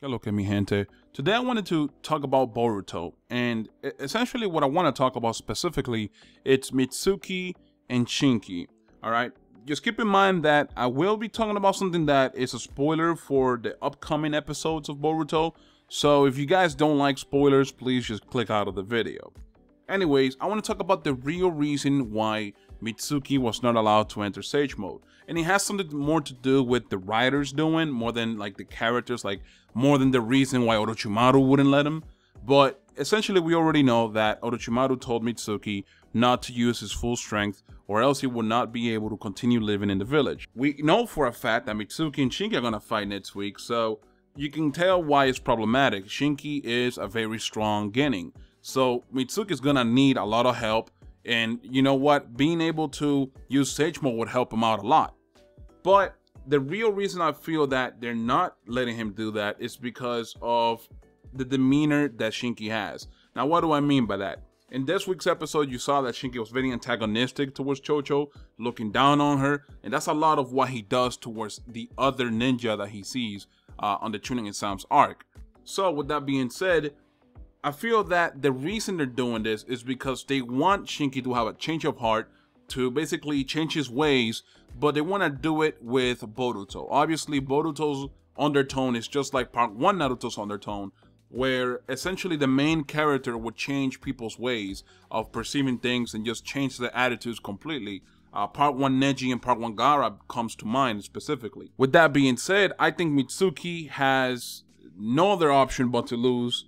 Hello, mi gente. Today I wanted to talk about Boruto, and essentially what I want to talk about specifically, it's Mitsuki and Shinky. All right, just keep in mind that I will be talking about something that is a spoiler for the upcoming episodes of Boruto. So if you guys don't like spoilers, please just click out of the video. Anyways, I want to talk about the real reason why Mitsuki was not allowed to enter Sage Mode. And it has something more to do with the writers doing, more than like the characters, like more than the reason why Orochimaru wouldn't let him. But essentially we already know that Orochimaru told Mitsuki not to use his full strength or else he would not be able to continue living in the village. We know for a fact that Mitsuki and Shinky are going to fight next week, so you can tell why it's problematic. Shinky is a very strong genin. So Mitsuki is gonna need a lot of help, and you know what? Being able to use Sage Mode would help him out a lot. But the real reason I feel that they're not letting him do that is because of the demeanor that Shinky has. Now, what do I mean by that? In this week's episode, you saw that Shinky was very antagonistic towards Chocho, looking down on her, and that's a lot of what he does towards the other ninja that he sees on the Tuning Exams arc. So with that being said, I feel that the reason they're doing this is because they want Shinky to have a change of heart, to basically change his ways, but they want to do it with Boruto. Obviously, Boruto's undertone is just like part 1 Naruto's undertone, where essentially the main character would change people's ways of perceiving things and just change their attitudes completely. Part 1 Neji and part 1 Gaara comes to mind specifically. With that being said, I think Mitsuki has no other option but to lose,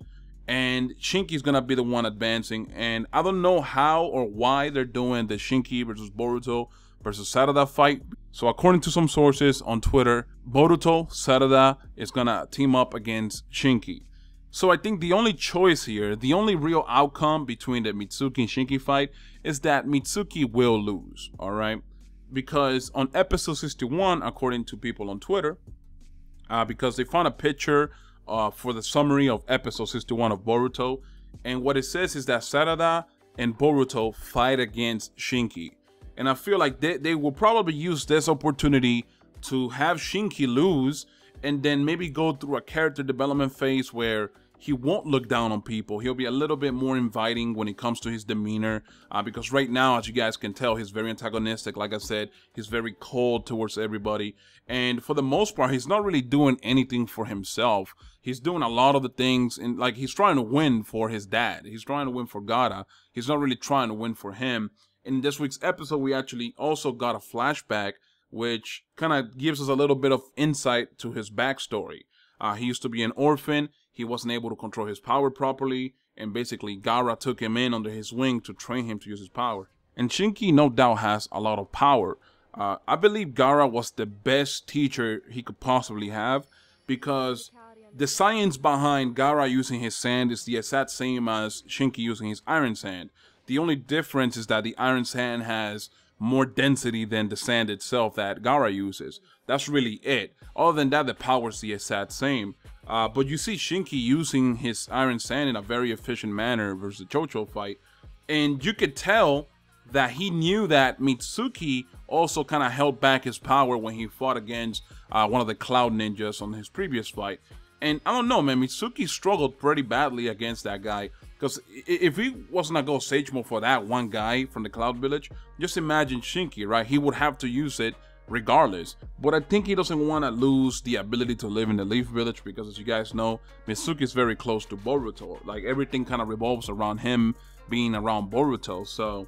and Shinky's gonna be the one advancing. And I don't know how or why they're doing the Shinky versus Boruto versus Sarada fight. So according to some sources on Twitter, Boruto, Sarada is gonna team up against Shinky. So I think the only choice here, the only real outcome between the Mitsuki and Shinky fight is that Mitsuki will lose, alright? Because on episode 61, according to people on Twitter, because they found a picture for the summary of episode 61 of Boruto, and what it says is that Sarada and Boruto fight against Shinky. And I feel like they will probably use this opportunity to have Shinky lose, and then maybe go through a character development phase where he won't look down on people. He'll be a little bit more inviting when it comes to his demeanor, because right now, as you guys can tell, he's very antagonistic. Like I said, he's very cold towards everybody, and for the most part, he's not really doing anything for himself. He's doing a lot of the things, and like he's trying to win for his dad. He's trying to win for Gaara. He's not really trying to win for him. In this week's episode, we actually also got a flashback, which kind of gives us a little bit of insight to his backstory. He used to be an orphan. He wasn't able to control his power properly, and basically Gaara took him in under his wing to train him to use his power. And Shinky no doubt has a lot of power. I believe Gaara was the best teacher he could possibly have, because the science behind Gaara using his sand is the exact same as Shinky using his iron sand. The only difference is that the iron sand has more density than the sand itself that Gaara uses. That's really it. Other than that, the power is the exact same. But you see Shinky using his iron sand in a very efficient manner versus the Chocho fight. And you could tell that he knew that Mitsuki also kind of held back his power when he fought against one of the Cloud Ninjas on his previous fight. And I don't know, man, Mitsuki struggled pretty badly against that guy. Because if he wasn't gonna go Sage Mode for that one guy from the Cloud Village, just imagine Shinky, right? He would have to use it regardless. But I think he doesn't want to lose the ability to live in the Leaf Village, because as you guys know, Mitsuki is very close to Boruto. Like everything kind of revolves around him being around Boruto. So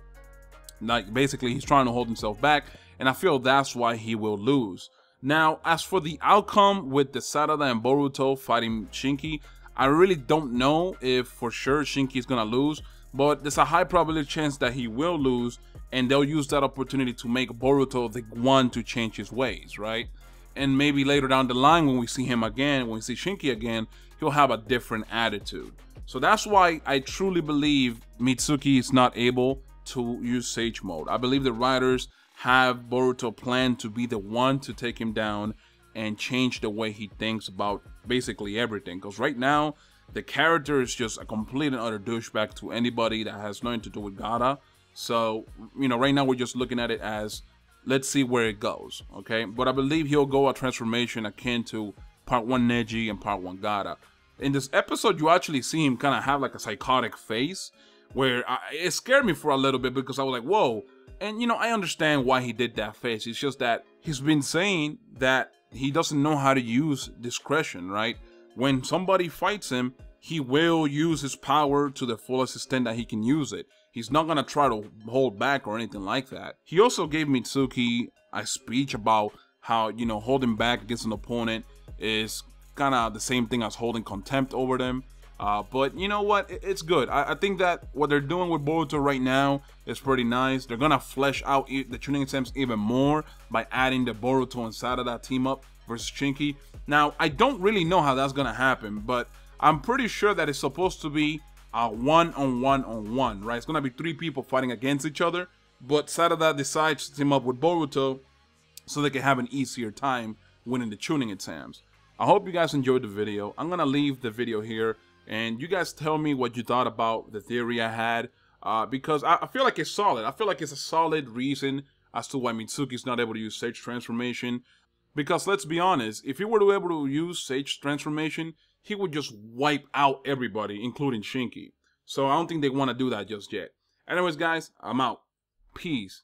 like basically he's trying to hold himself back, and I feel that's why he will lose. Now, as for the outcome with the Sarada and Boruto fighting Shinky, I really don't know if for sure Shinky is gonna lose, but there's a high probability chance that he will lose, and they'll use that opportunity to make Boruto the one to change his ways, right? And maybe later down the line when we see him again, when we see Shinky again, he'll have a different attitude. So that's why I truly believe Mitsuki is not able to use Sage Mode. I believe the writers have Boruto planned to be the one to take him down and change the way he thinks about basically everything. Because right now, the character is just a complete and utter douchebag to anybody that has nothing to do with Gaara. So, you know, right now we're just looking at it as, let's see where it goes, okay? But I believe he'll go a transformation akin to part 1 Neji and part 1 Gaara. In this episode, you actually see him kind of have like a psychotic face, where it scared me for a little bit because I was like, whoa. And you know, I understand why he did that face. It's just that he's been saying that he doesn't know how to use discretion, right? When somebody fights him, he will use his power to the fullest extent that he can use it. He's not gonna try to hold back or anything like that. He also gave Mitsuki a speech about how, you know, holding back against an opponent is kind of the same thing as holding contempt over them. But you know what? It's good. I think that what they're doing with Boruto right now is pretty nice. They're gonna flesh out the tuning exams even more by adding the Boruto and Sarada team up versus Shinky. Now, I don't really know how that's gonna happen, but I'm pretty sure that it's supposed to be a one-on-one, right? It's gonna be 3 people fighting against each other, but Sarada decides to team up with Boruto so they can have an easier time winning the tuning exams. I hope you guys enjoyed the video. I'm gonna leave the video here, and you guys tell me what you thought about the theory I had, because I feel like it's solid. I feel like it's a solid reason as to why Mitsuki's not able to use Sage Transformation. Because let's be honest, if he were to be able to use Sage Transformation, he would just wipe out everybody, including Shinky. So I don't think they want to do that just yet. Anyways, guys, I'm out. Peace.